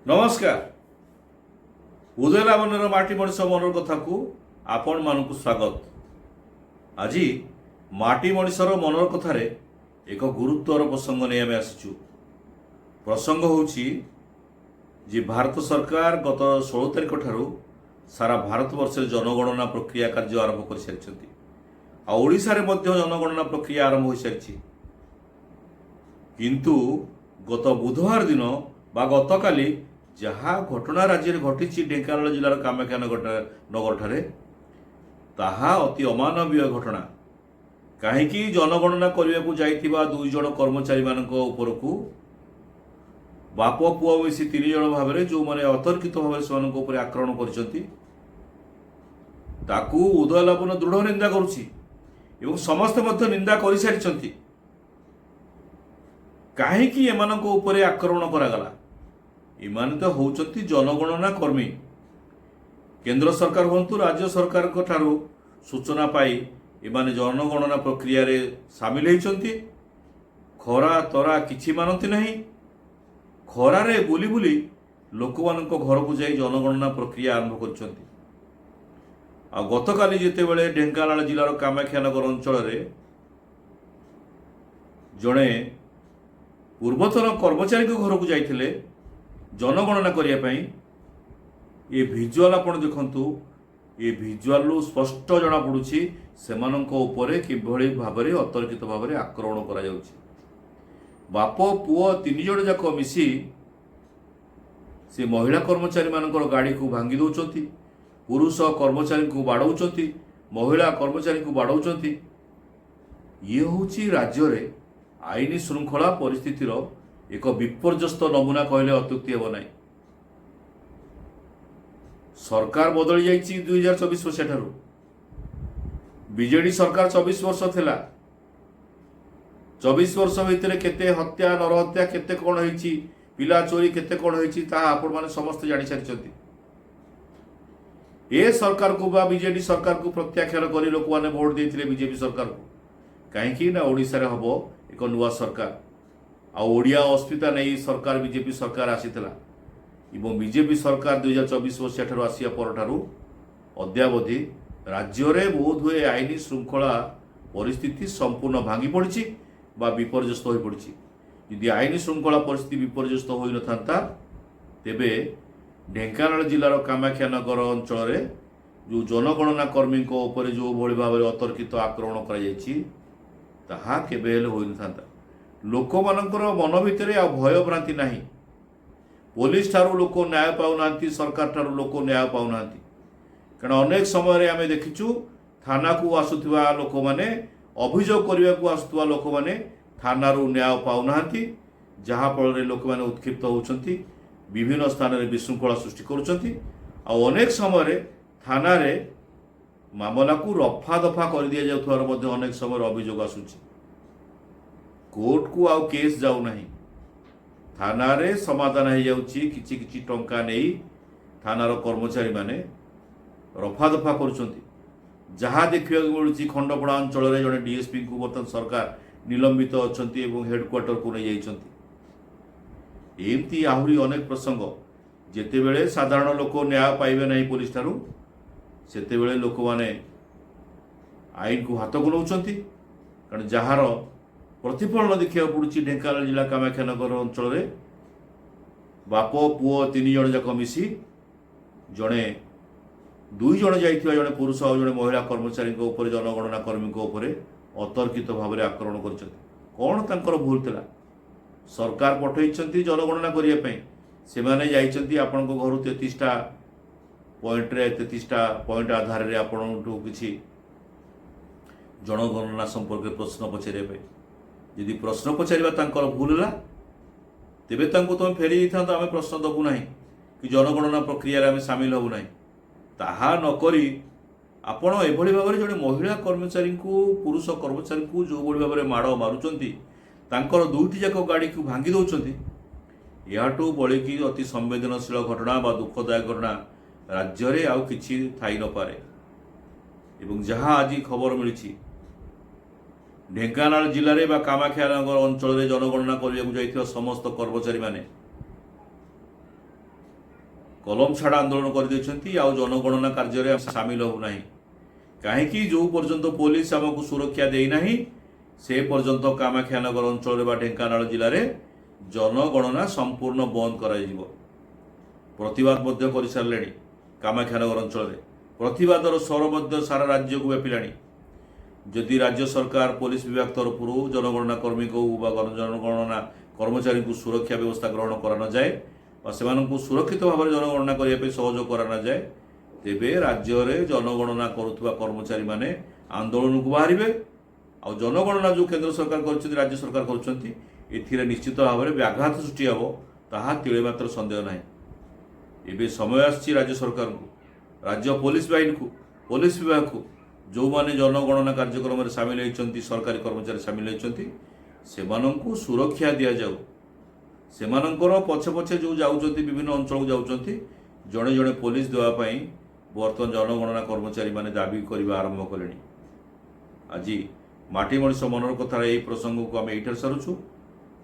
नमस्कार उदय लावण्यर माटी मनीष मनर कथा को आपण मानक स्वागत। आज माटी मनीषर मनर कथार एक गुरुत्वर प्रसंग नहीं आम आसीचु। प्रसंग होची जे भारत सरकार गत 16 तारिख ठारू सारा भारत वर्ष जनगणना प्रक्रिया कार्य आरंभ कर सारी ओडिशा रे मध्य जनगणना प्रक्रिया आरंभ हो सारी किंतु गत बुधवार दिन बा गतकाली जहाँ घटना राज्य में घटी ढेंकानाल जिलार कामाख्या नगर ठारे ताहा अति अमानवीय घटना। कहीं जनगणना करने को जाइथिबा 2 जन कर्मचारी मानक उपरकू बाप पुआ मिसी 3 जन भाव में जो मैंने अतर्कित भाव से आक्रमण कर उदय लावण्य दृढ़ निंदा करुछि एवं समस्त मध्य निंदा कर सारी कहीं एमानक उपरे आक्रमण करागला। इमाने तो होउचंती जनगणना कर्मी केंद्र सरकार हूँ राज्य सरकार को ठारू सूचना पाई इमाने जनगणना प्रक्रिया रे सामिल होती खरा तरा किछि मानती नहीं खरारे बुली बुली लोक मान घर को जाई जनगणना प्रक्रिया आरंभ कर गतकाली जिते बड़े ढेंकानाल जिलार कामाख्यानगर अंचल जड़े पूर्वतन कर्मचारी घर को जाइथिले जनगणना करने ये भिजुआल आप देखु ये भिजुआल स्पष्ट जना पड़ुछि सेमानंको उपरे किभଳି भाबरे अतर्कित भाबरे आक्रमण करा जाउछि। बाप पुओ 3 जण जाक मिसी से महिला कर्मचारी मानकर गाड़ी को भांगी दौरान पुरुष कर्मचारी को बाड़ौंट महिला कर्मचारी को बाड़ौंट ये हूँ राज्य रे आईन श्रृंखला परिस्थितिर एक विपर्यस्त नमूना कहले अत्युक्ति हेब ना। सरकार बदली जाइए 2024 मसीहा ठारू बीजेडी सरकार 24 वर्ष थिला 24 वर्ष भितर केते हत्या नरहत्या केते कौन होइछि पिला चोरी केते कौन होइछि ताहा आपण माने समस्त जानि सारिछथि। ए सरकार को बा बीजेडी सरकार को प्रत्याख्यान करी लोक माने वोट देथिले बीजेपी सरकार को कहीं ना ओडिशा रे हबो एक नुआ सरकार आड़िया अस्मिता नहीं सरकार बीजेपी सरकार आसीथिला एवं बीजेपी सरकार 2024 मसीहा ठारू आसिया परठारू अद्यावधि राज्य में बोध हुए आईन श्रृंखला परिस्थिति संपूर्ण भांगी पड़ी बा विपर्यस्त हो पड़ी। यदि आईन श्रृंखला परिस्थिति विपर्यस्त हो न था तेबे ढेंकानाल जिलार कामाख्यानगर अंचल जो जनगणना कर्मी उपर जो भली भाव में अतर्कित आक्रमण कर लोक मानकर मन भितर आ भय भ्रांति नहीं पुलिस ठारू लोक न्याय पाऊना सरकार ठारू लोक न्याय पाऊना कारण अनेक समय आम देखीचु थाना को आसुवा लोक मैंने अभियोग करने को आसुवा लोक मैंने थानारू न्याय पाऊना जहाँफल लोक मैंने उत्क्षिप्त होती विभिन्न स्थान में विशृंखला सृष्टि करेक समय थाना मामला को रफा दफा कर दि जाऊर अनेक समय अभियोग आसूची कोर्ट को आउ केस जाऊ नहीं थाना रे समाधान हो जाउची किछि किछि टंका नहीं थानार कर्मचारी माने रफा दफा करुछंती जहाँ देखा मिलूँ खंडपड़ा अंचल जड़े डीएसपी को बर्तमान सरकार निलंबित अच्छी एवं हेडक्वार्टर को नहीं जाइछंती। एमती आहरी अनेक प्रसंग जेतेबेले साधारण लोक न्याय पाइबे नहीं पुलिस ठारू सेतेबेले लोक माने आईन को हाथ को नौचंती कारण जार प्रतिफलन देखा पड़ी ढेंकानाल जिला कामाख्यानगर अंचल बाप पुओ 3 जण जाक मिसी जड़े 2 जण जाइथिबा जड़े पुरुष और जड़े महिला कर्मचारी जनगणना कर्मी अतर्कित भाव में आक्रमण कर कौन तांकर भूल थिला सरकार पठेइछंती जनगणना करने से माने जाइछंती आपण घर 33टा पॉइंट रे 33टा पॉइंट आधार रे आपण किछि जनगणना संपर्क प्रश्न पचारे यदि प्रश्न पचार भूल है तेबे तुम फेरी था आम प्रश्न दबू ना कि जनगणना प्रक्रिया आम सामिल हबू ना ताहा नकरी आपण एभली भाव में जड़े महिला कर्मचारी को पुरुष कर्मचारी को जो भाव में माड़ मारुंट तांकर 2टी जाक गाड़ी को भांगी दौरान याठू बड़ी अति संवेदनशील घटना बा दुखदायक घटना राज्य में आउ कि थी न पारे एवं जहाँ आज खबर मिली ढेंकानाल जिले में कामाख्यानगर अंचल जनगणना करने को जाइथिबा समस्त कर्मचारी माने कलम छाड़ा आंदोलन कर जनगणना कार्य सामिल होना कहीं जो पर्यंत पुलिस आमको सुरक्षा देना से पर्यंत कामाख्यानगर अंचल ढेंकानाल जिले में जनगणना संपूर्ण बंद कर प्रतिवाद कर सारे कामाख्यानगर अंचल में प्रतिवादर स्वर सारा राज्य को व्यापिला जदि राज्य सरकार पुलिस विभाग तरफ जनगणना कर्मी को जनगणना कर्मचारी को सुरक्षा व्यवस्था ग्रहण करा जाए और सुरक्षित भाव में जनगणना करने सहयोग करा जाए तेबे राज्य में जनगणना करुवा कर्मचारी माने आंदोलन को बाहर आ जनगणना जो केंद्र सरकार कर राज्य सरकार कर निश्चित भाव में व्याघात सृष्टि हम ताहा तिले मात्र संदेह ना एवं समय आसी राज्य सरकार को राज्य पुलिस बाहिनी को पुलिस विभाग को जो माने जनगणना कार्यक्रम में सामिल होती सरकारी कर्मचारी सामिल होती से सुरक्षा दि जाऊ से पछे पछे जो जाऊँच विभिन्न अंचल को जाऊँच जड़े जड़े पुलिस देवाई बर्तमान जनगणना कर्मचारी माने दाबी करने आरंभ कले आज माटी मनीष मनर कथार यही प्रसंग को आम ये सारूँ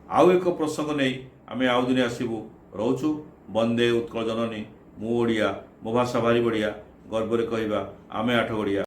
आउ एक प्रसंग नहीं आम आउ दिन आसबू रोचु वंदे उत्कल जननी मु ओडिया मो भाषा भारी बढ़िया गर्व कहवा आमे 8 ओडिया।